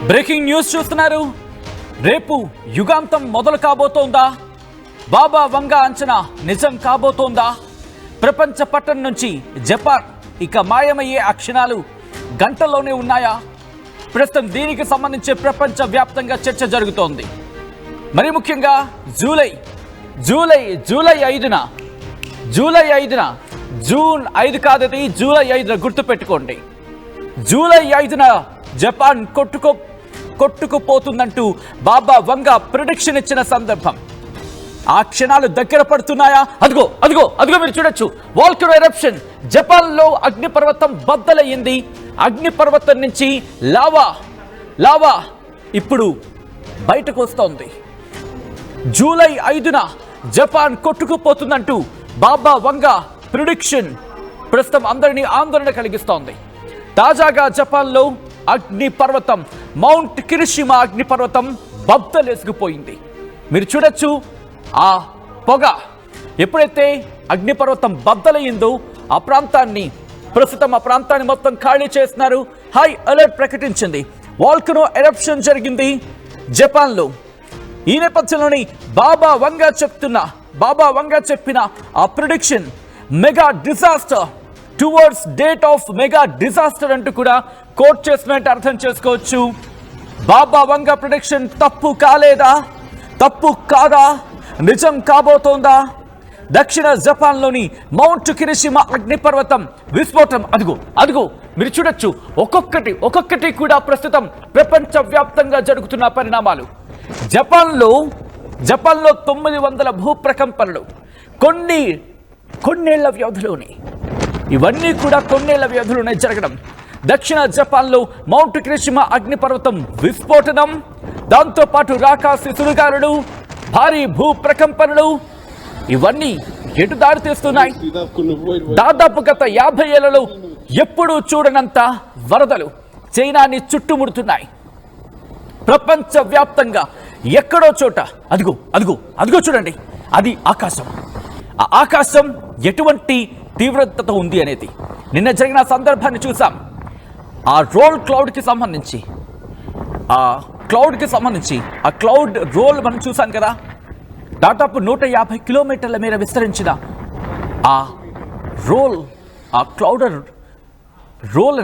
Breaking news చూస్తున్నారు. రేపు యుగాంతం మొదలు కాబోతోందా? బాబా వంగా అంచనా నిజం కాబోతోందా? ప్రపంచ పట్టణం నుంచి జపాన్ ఇక మాయమయ్యే ఆ క్షణాలు గంటల్లోనే ఉన్నాయా? ప్రస్తుతం దీనికి సంబంధించి ప్రపంచ వ్యాప్తంగా చర్చ జరుగుతోంది. మరి ముఖ్యంగా జూలై 5న జూన్ 5 కాదది, జూలై 5న గుర్తుపెట్టుకోండి. జూలై 5న జపాన్ కొట్టుకుపోతుందంటూ బాబా వంగా ప్రిడిక్షన్ ఇచ్చిన సందర్భం. ఆ క్షణాలు దగ్గర పడుతున్నాయా? అదిగో మీరు చూడొచ్చు. Volcano eruption. జపాన్ లో అగ్నిపర్వతం బద్దలయ్యింది. అగ్నిపర్వతం నుంచి లావా ఇప్పుడు బయటకు వస్తోంది. జూలై 5న జపాన్ కొట్టుకుపోతుందంటూ బాబా వంగా ప్రిడిక్షన్ ప్రస్తుతం అందరినీ ఆందోళన కలిగిస్తోంది. తాజాగా జపాన్లో అగ్నిపర్వతం మౌంట్ కిరిషిమా అగ్నిపర్వతం బద్దలేసుకుపోయింది. మీరు చూడొచ్చు ఆ పొగ. ఎప్పుడైతే అగ్నిపర్వతం బద్దలయ్యిందో ఆ ప్రాంతాన్ని మొత్తం ఖాళీ చేస్తున్నారు. హై అలర్ట్ ప్రకటించింది. వాల్కనో ఎరప్షన్ జరిగింది జపాన్లో. ఈ నేపథ్యంలోని బాబా వంగా చెప్పిన ఆ prediction mega disaster towards date of mega disaster అంటూ కూడా కోట్ చేసినట్టు అర్థం చేసుకోవచ్చు. బాబా వంగా ప్రిడిక్షన్ తప్పు కాదా? నిజం కాబోతోందా? దక్షిణ జపాన్లోని మౌంట్ కిరిషిమా అగ్నిపర్వతం విస్ఫోటనం. అదిగో మీరు చూడొచ్చు. ఒక్కొక్కటి కూడా ప్రస్తుతం ప్రపంచ వ్యాప్తంగా జరుగుతున్న పరిణామాలు. జపాన్లో 900 భూప్రకంపనలు కొన్నేళ్ల వ్యవధిలోనే. ఇవన్నీ కూడా కొన్నేళ్ల వ్యవధిలోనే జరగడం. దక్షిణ జపాన్లో మౌంట్ కిరిషిమా అగ్నిపర్వతం విస్ఫోటనం, దాంతోపాటు రాకాసి సుడిగాలులు, భారీ భూ ప్రకంపనలు ఇవన్నీ ఎటు దారి తీస్తున్నాయి? దాదాపు గత 50 ఏళ్లలో ఎప్పుడూ చూడనంత వరదలు చైనాని చుట్టుముడుతున్నాయి. ప్రపంచ వ్యాప్తంగా ఎక్కడో చోట అదిగో చూడండి. అది ఆకాశం. ఆ ఆకాశం ఎటువంటి తీవ్రతతో ఉంది అనేది నిన్న జరిగిన సందర్భాన్ని చూసాం. ఆ క్లౌడ్కి సంబంధించి ఆ క్లౌడ్ రోల్ మనం చూసాం కదా. దాదాపు 150 కిలోమీటర్ల మేర విస్తరించిన ఆ క్లౌడ్ రోల్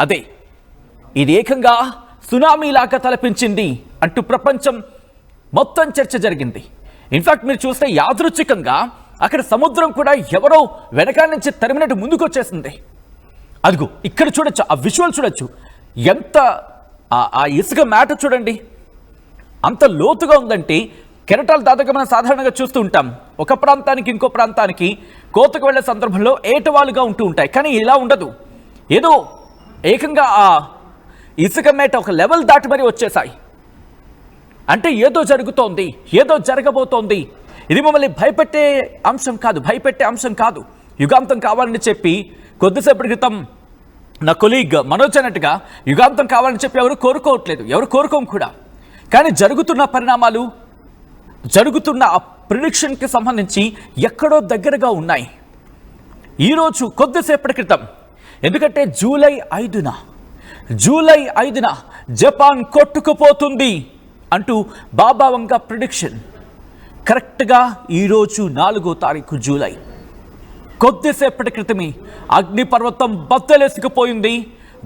అదే ఇది ఏకంగా సునామీ లాగా తలపించింది అంటూ ప్రపంచం మొత్తం చర్చ జరిగింది. ఇన్ఫాక్ట్ మీరు చూస్తే యాదృచ్ఛికంగా అక్కడ సముద్రం కూడా ఎవరో వెనకాల నుంచి తరిమినట్టు ముందుకు వచ్చేసింది. ఇక్కడ చూడొచ్చు. ఆ విజువల్ చూడొచ్చు. ఎంత ఆ ఇసుక మ్యాట్ చూడండి, అంత లోతుగా ఉందంటే. కెరటాలు దాదాపు మనం సాధారణంగా చూస్తూ ఉంటాం. ఒక ప్రాంతానికి ఇంకో ప్రాంతానికి కోతకు వెళ్లే సందర్భంలో ఏటవాలుగా ఉంటూ ఉంటాయి. కానీ ఇలా ఉండదు. ఏదో ఏకంగా ఆ ఇసుక మేట ఒక లెవెల్ దాటి మరీ వచ్చేసాయి. అంటే ఏదో జరుగుతోంది, ఏదో జరగబోతోంది. ఇది మమ్మల్ని భయపెట్టే అంశం కాదు. యుగాంతం కావాలని చెప్పి కొద్దిసేపటి క్రితం నా కొలీగ్ మనోజ్ అన్నట్టుగా యుగాంతం కావాలని చెప్పి ఎవరు కోరుకోవట్లేదు, ఎవరు కోరుకోం కూడా. కానీ జరుగుతున్న పరిణామాలు, జరుగుతున్న ఆ ప్రిడిక్షన్కి సంబంధించి ఎక్కడో దగ్గరగా ఉన్నాయి. ఈరోజు కొద్దిసేపటి క్రితం, ఎందుకంటే జూలై 5న జపాన్ కొట్టుకుపోతుంది అంటూ బాబా వంగా ప్రిడిక్షన్ కరెక్ట్గా ఈరోజు 4వ తారీఖు జూలై. కొద్దిసేపటి క్రితమే అగ్నిపర్వతం బద్దలేసుకుపోయింది.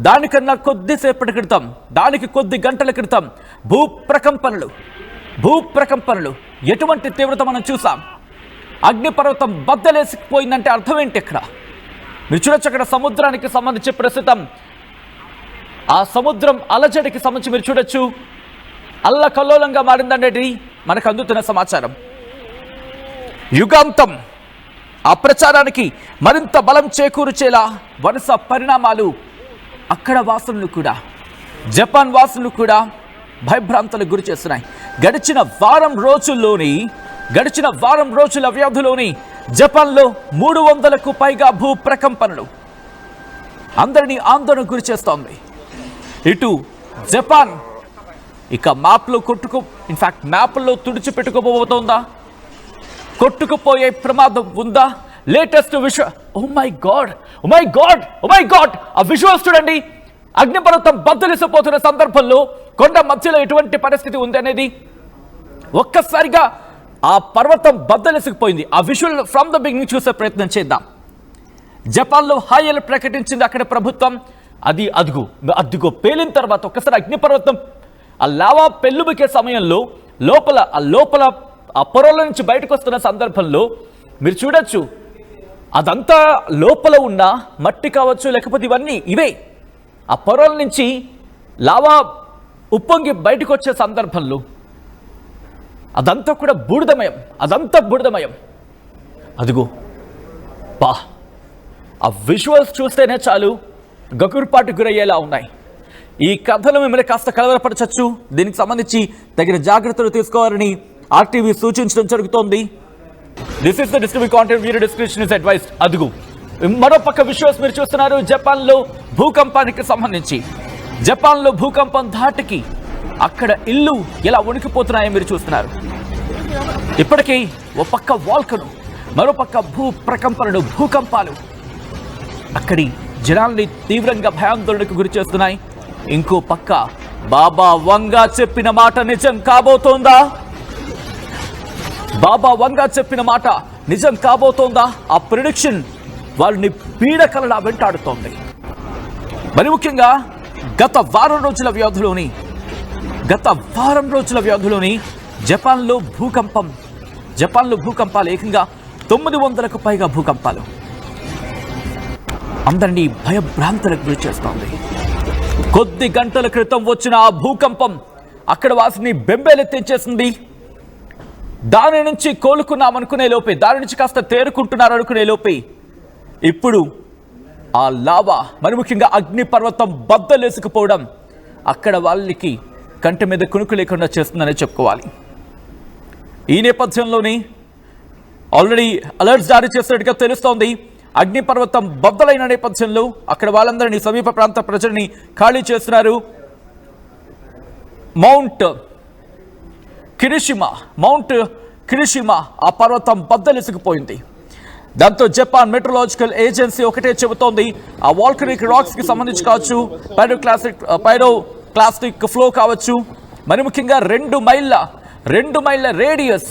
దానికన్నా కొద్దిసేపటి క్రితం, దానికి కొద్ది గంటల క్రితం భూప్రకంపనలు ఎటువంటి తీవ్రత మనం చూసాం. అగ్నిపర్వతం బద్దలేసుకుపోయిందంటే అర్థం ఏంటి? ఇక్కడ మీరు చూడొచ్చు. అక్కడ సముద్రానికి సంబంధించి ప్రస్తుతం ఆ సముద్రం అలజడికి సంబంధించి మీరు చూడొచ్చు. అల్లకల్లోలంగా మారిందనేది మనకు అందుతున్న సమాచారం. యుగాంతం ఆ ప్రచారానికి మరింత బలం చేకూర్చేలా వరుస పరిణామాలు అక్కడ జపాన్ వాసులను కూడా భయభ్రాంతులకు గురి చేస్తున్నాయి. గడిచిన వారం రోజుల వ్యవధిలోని జపాన్లో 300కు పైగా భూ ప్రకంపనలు అందరినీ ఆందోళనకు గురి చేస్తోంది. ఇటు జపాన్ ఇక మ్యాప్లో తుడిచిపెట్టుకోబోతోందా? కొట్టుకుపోయే ప్రమాదం ఉందా? లేటెస్ట్ ఓ మై గాడ్ ఆ విజువల్స్ చూడండి. అగ్నిపర్వతం బద్దలిసిపోతున్న సందర్భంలో కొండ మధ్యలో ఎటువంటి పరిస్థితి ఉంది అనేది ఒక్కసారిగా ఆ పర్వతం బద్దలిసిపోయింది. ఆ విజువల్ ఫ్రమ్ ద బిగినింగ్ చూసే ప్రయత్నం చేద్దాం. జపాన్లో హై అలర్ట్ ప్రకటించింది అక్కడ ప్రభుత్వం. అది అదుగో పేలిన తర్వాత ఒక్కసారి అగ్నిపర్వతం ఆ లావా పెళ్ళుబికే సమయంలో లోపల ఆ పొరల నుంచి బయటకు వస్తున్న సందర్భంలో మీరు చూడొచ్చు, అదంతా లోపల ఉన్న మట్టి కావచ్చు, లేకపోతే ఇవన్నీ ఇవే ఆ పొరల నుంచి లావా ఉప్పొంగి బయటకు వచ్చే సందర్భంలో అదంతా కూడా బూడిదమయం. అదిగో ఆ విజువల్స్ చూస్తేనే చాలు గగురుపాటు గురయ్యేలా ఉన్నాయి. ఈ కథలు మిమ్మల్ని కాస్త కలవరపరచచ్చు. దీనికి సంబంధించి తగిన జాగ్రత్తలు తీసుకోవాలని ఆర్టీవీ సూచించడం జరుగుతోంది. This is the distribute content, video description is advised. అదుగు మరోపక్క విజువల్స్ మీరు చూస్తున్నారు. జపాన్లో భూకంపానికి సంబంధించి జపాన్లో భూకంపం ధాటికి అక్కడ ఇల్లు ఎలా వణికిపోతున్నాయో మీరు చూస్తున్నారు. ఇప్పటికీ ఓ పక్క వాల్కను, మరోపక్క భూకంపాలు అక్కడి జనాల్ని తీవ్రంగా భయాందోళనకు గురి చేస్తున్నాయి. ఇంకో పక్క బాబా వంగా చెప్పిన మాట నిజం కాబోతోందా? ఆ ప్రిడిక్షన్ వాళ్ళని పీడకలలా వెంటాడుతోంది. మరి ముఖ్యంగా గత వారం రోజుల వ్యవధిలోని జపాన్లో భూకంపాలు ఏకంగా 900కు పైగా భూకంపాలు అందరినీ భయభ్రాంతులకు గురి చేస్తోంది. కొద్ది గంటల క్రితం వచ్చిన ఆ భూకంపం అక్కడ వాసిని బెంబేలెత్తించేసింది. దాని నుంచి కోలుకున్నామనుకునే లోపే, దాని నుంచి కాస్త తేరుకుంటున్నారు అనుకునే లోపే ఇప్పుడు ఆ లావా, మరి ముఖ్యంగా అగ్నిపర్వతం బద్దలేసుకుపోవడం అక్కడ వాళ్ళకి కంటి మీద కునుకు లేకుండా చేస్తుందని చెప్పుకోవాలి. ఈ నేపథ్యంలోనే ఆల్రెడీ అలర్ట్స్ జారీ చేసినట్టుగా తెలుస్తోంది. అగ్నిపర్వతం బద్దలైన నేపథ్యంలో అక్కడ వాళ్ళందరినీ, సమీప ప్రాంత ప్రజల్ని ఖాళీ చేస్తున్నారు. మౌంట్ కిరిషిమా ఆ పర్వతం బద్దలిసుకుపోయింది. దాంతో జపాన్ మెట్రలాజికల్ ఏజెన్సీ ఒకటే చెబుతోంది, ఆ వాల్కనిక్ రాక్స్ కి సంబంధించి కావచ్చు, పైరోక్లాస్టిక్ ఫ్లో కావచ్చు, మరి ముఖ్యంగా 2 మైళ్ళ రేడియస్,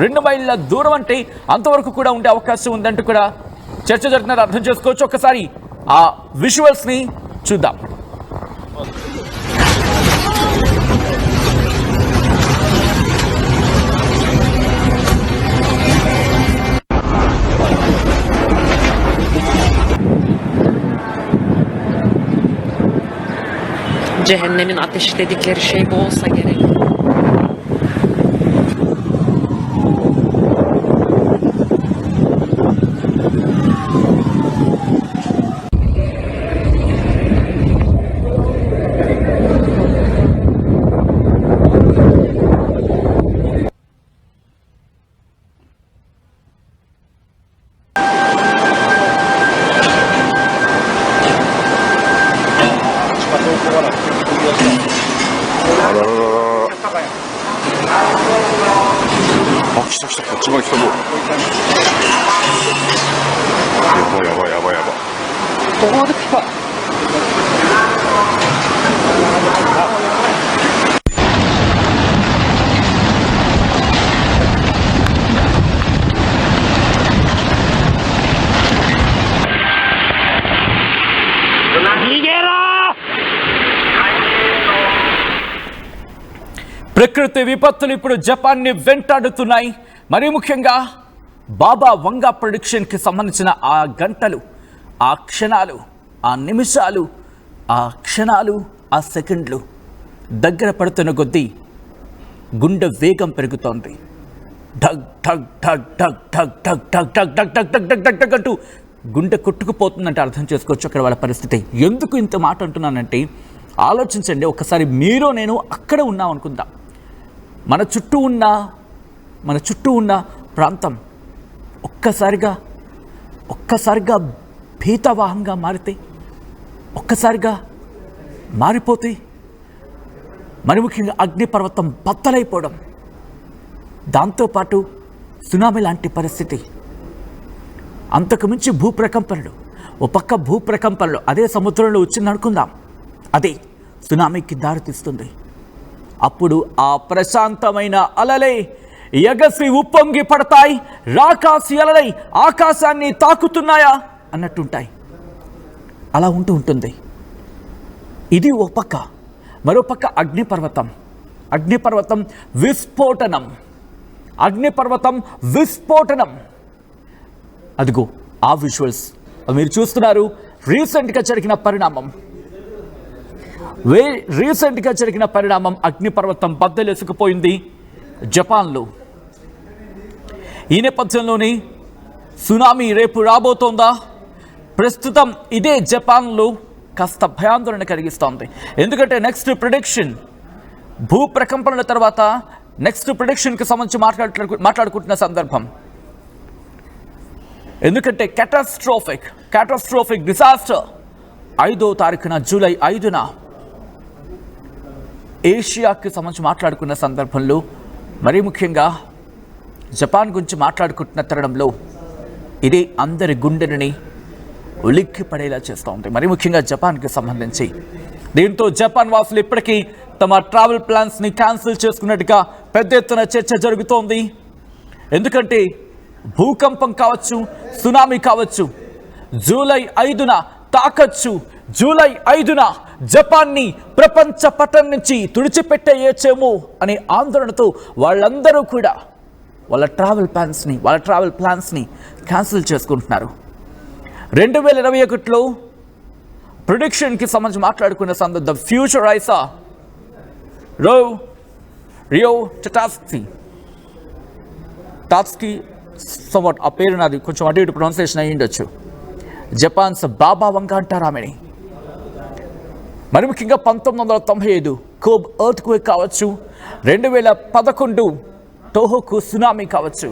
2 మైళ్ళ దూరం అంటే అంతవరకు కూడా ఉండే అవకాశం ఉందంటూ కూడా చర్చ జరుగుతున్నారు. అర్థం చేసుకోవచ్చు. ఒకసారి ఆ విజువల్స్ ని చూద్దాం. Cehennemin ateşi dedikleri şey bu olsa gerek.来た、こっちまで来たぞ。やばい。ここで来た。ప్రకృతి విపత్తులు ఇప్పుడు జపాన్ని వెంటాడుతున్నాయి. మరి ముఖ్యంగా బాబా వంగా ప్రెడిక్షన్కి సంబంధించిన ఆ గంటలు, ఆ క్షణాలు, ఆ నిమిషాలు, ఆ సెకండ్లు దగ్గర పడుతున్న కొద్దీ గుండె వేగం పెరుగుతోంది. ఢగ్ ఢగ్ ఢగ్ ఢగ్ ఢగ్ ఢగ్ ఢగ్ ఢగ్ ఢగ్ ఢగ్ ఢగ్ ఢగ్ ఢగ్ ఢగ్ అంటూ గుండె కొట్టుకుపోతుందంటే అర్థం చేసుకోవచ్చు అక్కడ వాళ్ళ పరిస్థితి. ఎందుకు ఇంత మాట అంటున్నానంటే ఆలోచించండి. ఒకసారి మీరు నేను అక్కడ ఉన్నాం అనుకుందాం. మన చుట్టూ ఉన్న ప్రాంతం ఒక్కసారిగా భీతవాహంగా మారిపోతే, మరి ముఖ్యంగా అగ్నిపర్వతం బద్దలైపోవడం, దాంతోపాటు సునామీ లాంటి పరిస్థితి, అంతకుమించి భూప్రకంపనలు, ఓ పక్క భూప్రకంపనలు అదే సముద్రంలో వచ్చింది అనుకుందాం, అదే సునామీకి దారితీస్తుంది. అప్పుడు ఆ ప్రశాంతమైన అలలే ఎగసి ఉప్పొంగి పడతాయి, రాకాసి అలలై ఆకాశాన్ని తాకుతున్నాయా అన్నట్టుంటాయి. అలా ఉంటుంది. ఇది ఒక పక్క. మరోపక్క అగ్నిపర్వతం విస్ఫోటనం. అదిగో ఆ విజువల్స్ మీరు చూస్తున్నారు. రీసెంట్గా జరిగిన పరిణామం అగ్నిపర్వతం బద్దలేసుకుపోయింది జపాన్లో. ఈ నేపథ్యంలోనే సునామీ రేపు రాబోతోందా? ప్రస్తుతం ఇదే జపాన్లో కాస్త భయాందోళన కలిగిస్తోంది. ఎందుకంటే నెక్స్ట్ ప్రిడిక్షన్ భూ ప్రకంపనల తర్వాత నెక్స్ట్ ప్రిడిక్షన్కి సంబంధించి మాట్లాడుకుంటున్న సందర్భం. ఎందుకంటే క్యాటాస్ట్రోఫిక్ డిజాస్టర్ 5వ తారీఖున జూలై 5న ఏషియాకి సంబంధించి మాట్లాడుకున్న సందర్భంలో, మరీ ముఖ్యంగా జపాన్ గురించి మాట్లాడుకుంటున్న తరుణంలో ఇది అందరి గుండెని ఉలిక్కి పడేలా చేస్తూ ఉంది, మరీ ముఖ్యంగా జపాన్కి సంబంధించి. దీంతో జపాన్ వాసులు ఇప్పటికీ తమ ట్రావెల్ ప్లాన్స్ని క్యాన్సిల్ చేసుకున్నట్టుగా పెద్ద ఎత్తున చర్చ జరుగుతోంది. ఎందుకంటే భూకంపం కావచ్చు, సునామీ కావచ్చు, జూలై 5న తాకచ్చు. జూలై 5న జపాన్ని ప్రపంచ పటం నుంచి తుడిచిపెట్టేయచ్చేమో అనే ఆందోళనతో వాళ్ళందరూ కూడా వాళ్ళ ట్రావెల్ ప్లాన్స్ని క్యాన్సిల్ చేసుకుంటున్నారు. 2021లో ప్రిడిక్షన్కి సంబంధించి మాట్లాడుకున్న సందర్భం ఫ్యూచర్ ఐసా రియో టాట్స్కీ సమ్వాట్ ఆ పేరు నాది కొంచెం అటు ఇటు ప్రొనౌన్సియేషన్ అయ్యి ఉండొచ్చు. జపాన్స్ బాబా వంగ అంటారు ఆమెని. మరి ముఖ్యంగా 1995 కోబ్ ఎర్త్ క్వేక్ కావచ్చు, 2011 టోహోకు సునామీ కావచ్చు,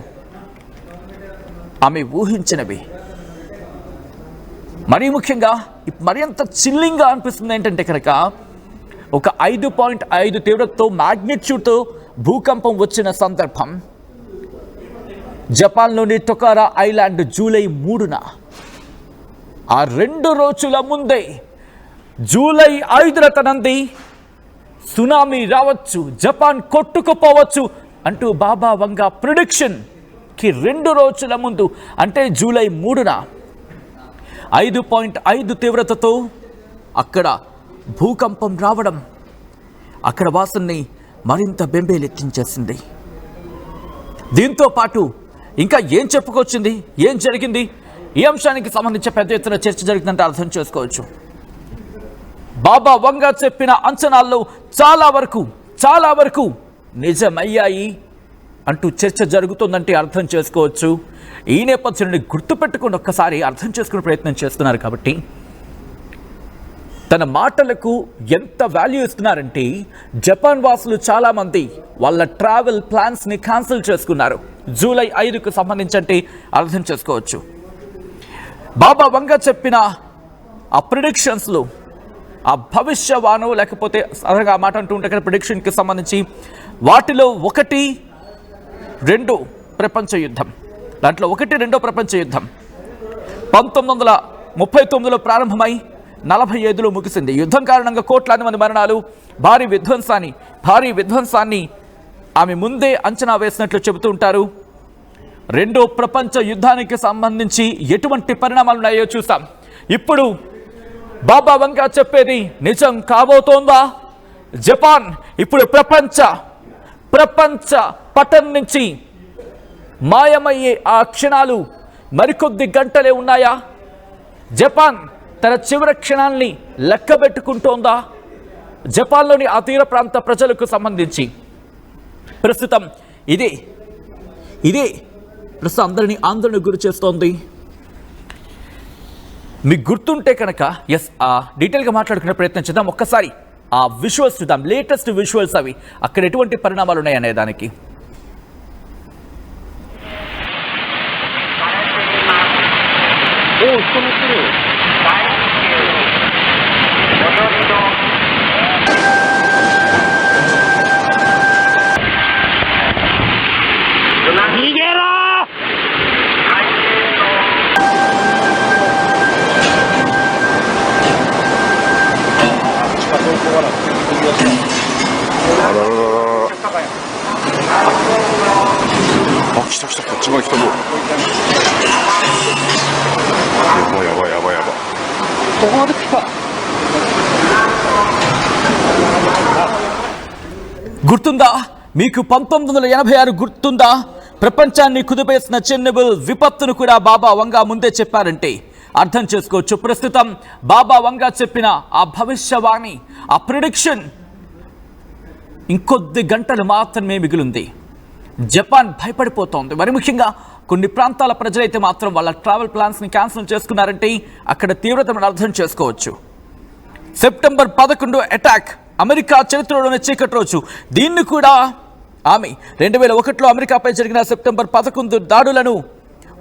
ఆమె ఊహించినవి. మరీ ముఖ్యంగా మరింత చిల్లింగ్గా అనిపిస్తుంది ఏంటంటే కనుక ఒక 5.5 తీవ్రతతో మ్యాగ్నిట్యూడ్తో భూకంపం వచ్చిన సందర్భం జపాన్లోని టొకారా ఐలాండ్ జూలై 3న. ఆ 2 రోజుల ముందే జూలై 5న తనంది సునామీ రావచ్చు, జపాన్ కొట్టుకుపోవచ్చు అంటూ బాబా వంగ ప్రిడిక్షన్కి 2 రోజుల ముందు అంటే జూలై 3న 5.5 తీవ్రతతో అక్కడ భూకంపం రావడం అక్కడ వాసుల్ని మరింత బెంబేలెత్తించేసింది. దీంతో పాటు ఇంకా ఏం చెప్పుకొచ్చింది, ఏం జరిగింది, ఈ అంశానికి సంబంధించి పెద్ద ఎత్తున చర్చ జరిగిందంటే అర్థం చేసుకోవచ్చు. బాబా వంగ చెప్పిన అంచనాల్లో చాలా వరకు నిజమయ్యాయి అంటూ చర్చ జరుగుతుందంటే అర్థం చేసుకోవచ్చు. ఈ నేపథ్యాన్ని గుర్తుపెట్టుకుని ఒక్కసారి అర్థం చేసుకునే ప్రయత్నం చేస్తున్నారు. కాబట్టి తన మాటలకు ఎంత వాల్యూ ఇస్తున్నారంటే జపాన్ వాసులు చాలామంది వాళ్ళ ట్రావెల్ ప్లాన్స్ని క్యాన్సిల్ చేసుకున్నారు జూలై 5కు సంబంధించి అంటే అర్థం చేసుకోవచ్చు. బాబా వంగ చెప్పిన ఆ ప్రిడిక్షన్స్లో ఆ భవిష్యవాణో లేకపోతే అదగా మాట అంటూ ఉంటే కదా ప్రిడిక్షన్కి సంబంధించి వాటిలో 1, 2 ప్రపంచ యుద్ధం. దాంట్లో 1, 2 ప్రపంచ యుద్ధం 1939లో ప్రారంభమై 45లో ముగిసింది. యుద్ధం కారణంగా కోట్లాది మంది మరణాలు, భారీ విధ్వంసాన్ని ఆమె ముందే అంచనా వేసినట్లు చెబుతూ ఉంటారు. 2వ ప్రపంచ యుద్ధానికి సంబంధించి ఎటువంటి పరిణామాలు ఉన్నాయో చూస్తాం. ఇప్పుడు బాబా వంగ చెప్పేది నిజం కాబోతోందా? జపాన్ ఇప్పుడు ప్రపంచ పటం నుంచి మాయమయ్యే ఆ క్షణాలు మరికొద్ది గంటలే ఉన్నాయా? జపాన్ తన చివరి క్షణాల్ని లెక్కబెట్టుకుంటోందా? జపాన్లోని ఆ తీర ప్రాంత ప్రజలకు సంబంధించి ప్రస్తుతం ఇదే ప్రస్తుతం అందరినీ ఆందోళన గురి చేస్తోంది. మీకు గుర్తుంటే కనుక డీటెయిల్గా మాట్లాడుకునే ప్రయత్నం చేద్దాం. ఒక్కసారి ఆ విజువల్స్ చూద్దాం, లేటెస్ట్ విజువల్స్ అవి అక్కడ ఎటువంటి పరిణామాలు ఉన్నాయి అనే దానికి. 来た来たこっちまで来たぞやばいやばいやばい doğru kısa. గుర్తుందా మీకు 1986 గుర్తుందా ప్రపంచాన్ని కుదిపేసిన చెన్నబుల్ విపత్తును కూడా బాబా వంగా ముందే చెప్పారంటే అర్థం చేసుకోవచ్చు. ప్రస్తుతం బాబా వంగా చెప్పిన ఆ భవిష్యవాణి, ఆ ప్రిడిక్షన్ ఇంకొద్ది గంటలు మాత్రమే మిగిలింది. జపాన్ భయపడిపోతోంది. మరి ముఖ్యంగా కొన్ని ప్రాంతాల ప్రజలైతే మాత్రం వాళ్ళ ట్రావెల్ ప్లాన్స్ని క్యాన్సిల్ చేసుకున్నారంటే అక్కడ తీవ్రతను అర్థం చేసుకోవచ్చు. సెప్టెంబర్ 11 అటాక్ అమెరికా చరిత్రలోనే చీకటి రోజు. దీన్ని కూడా ఆమె 2001లో అమెరికాపై జరిగిన సెప్టెంబర్ 11 దాడులను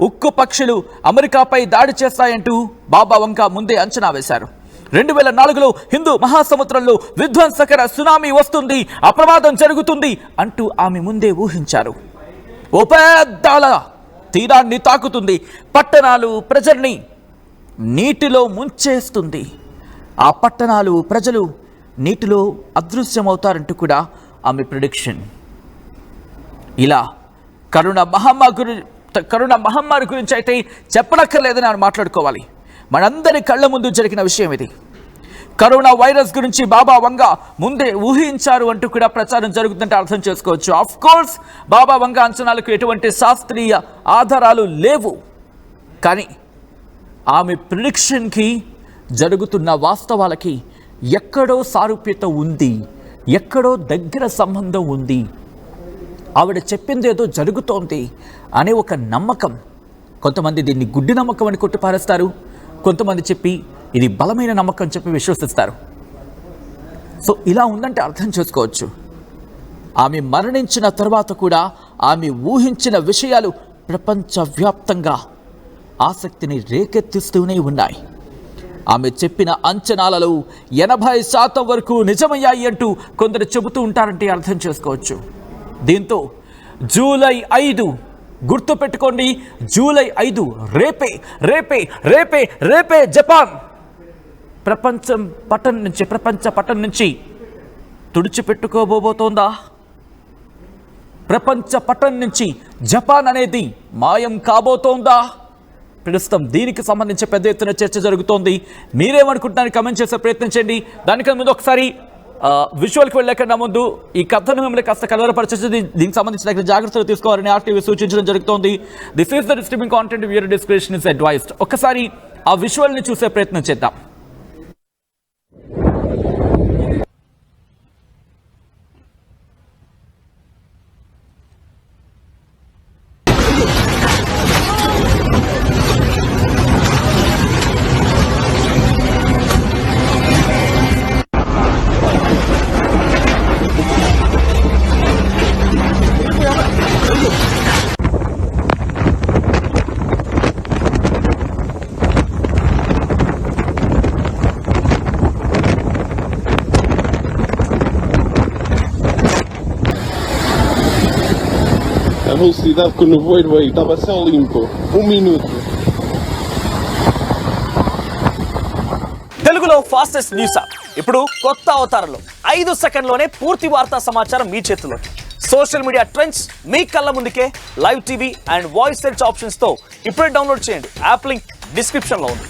ఉక్కు పక్షులు అమెరికాపై దాడి చేస్తాయంటూ బాబా వంగా ముందే అంచనా వేశారు. 2004లో హిందూ మహాసముద్రంలో విధ్వంసకర సునామీ వస్తుంది, అప్రమాదం జరుగుతుంది అంటూ ఆమె ముందే ఊహించారు. ఓ పెద్ద తీరాన్ని తాకుతుంది, పట్టణాలు ప్రజల్ని నీటిలో ముంచేస్తుంది, ఆ పట్టణాలు ప్రజలు నీటిలో అదృశ్యమవుతారంటూ కూడా ఆమె ప్రిడిక్షన్. ఇలా కరోనా మహమ్మారి గురించి అయితే చెప్పనక్కర్లేదని ఆయన మాట్లాడుకోవాలి. మనందరి కళ్ళ ముందు జరిగిన విషయం ఇది. కరోనా వైరస్ గురించి బాబా వంగా ముందే ఊహించారు అంటూ కూడా ప్రచారం జరుగుతుందంటే అర్థం చేసుకోవచ్చు. ఆఫ్ కోర్స్ బాబా వంగా అంచనాలకు ఎటువంటి శాస్త్రీయ ఆధారాలు లేవు, కానీ ఆమె ప్రిడిక్షన్కి జరుగుతున్న వాస్తవాలకి ఎక్కడో సారూప్యత ఉంది, ఎక్కడో దగ్గర సంబంధం ఉంది. ఆవిడ చెప్పింది ఏదో జరుగుతోంది అనే ఒక నమ్మకం. కొంతమంది దీన్ని గుడ్డి నమ్మకం అని కొట్టిపారేస్తారు, కొంతమంది చెప్పి ఇది బలమైన నమ్మకం చెప్పి విశ్వసిస్తారు. సో ఇలా ఉందంటే అర్థం చేసుకోవచ్చు. ఆమె మరణించిన తర్వాత కూడా ఆమె ఊహించిన విషయాలు ప్రపంచవ్యాప్తంగా ఆసక్తిని రేకెత్తిస్తూనే ఉన్నాయి. ఆమె చెప్పిన అంచనాలలో 80% వరకు నిజమయ్యాయి అంటూ కొందరు చెబుతూ ఉంటారంటే అర్థం చేసుకోవచ్చు. దీంతో జూలై 5 గుర్తుపెట్టుకోండి, జూలై 5 రేపే రేపే రేపే రేపే జపాన్ ప్రపంచ పటం నుంచి తుడిచిపెట్టుకోబోతోందా? ప్రపంచ పటం నుంచి జపాన్ అనేది మాయం కాబోతోందా? ప్రస్తుతం దీనికి సంబంధించి పెద్ద ఎత్తున చర్చ జరుగుతోంది. మీరేమనుకుంటున్నారని కమెంట్ చేసే ప్రయత్నం చేయండి. దానికన్నా ముందు ఒకసారి విజువల్కి వెళ్ళకన్నా ముందు ఈ కథను మిమ్మల్ని కాస్త కలవరపరిచేసి దీనికి సంబంధించిన జాగ్రత్తలు తీసుకోవాలని ఆర్టీవీ సూచించడం జరుగుతోంది. This is the distributing content, viewer description is advised. ఒక్కసారి ఆ విజువల్ని చూసే ప్రయత్నం చేద్దాం. A velocidade que o nevoeiro veio, estava céu limpo, 1 minuto. తెలుగులో ఫాస్టెస్ట్ న్యూస్ యాప్ ఇప్పుడు కొత్త అవతారంలో 5 సెకండ్లోనే పూర్తి వార్తా సమాచారం మీ చేతుల్లోకి. సోషల్ మీడియా ట్రెండ్స్ మీ కళ్ళ ముందుకే live TV and voice search options తో ఇప్పుడే డౌన్లోడ్ చేయండి. యాప్ లింక్ డిస్క్రిప్షన్ లో ఉంది.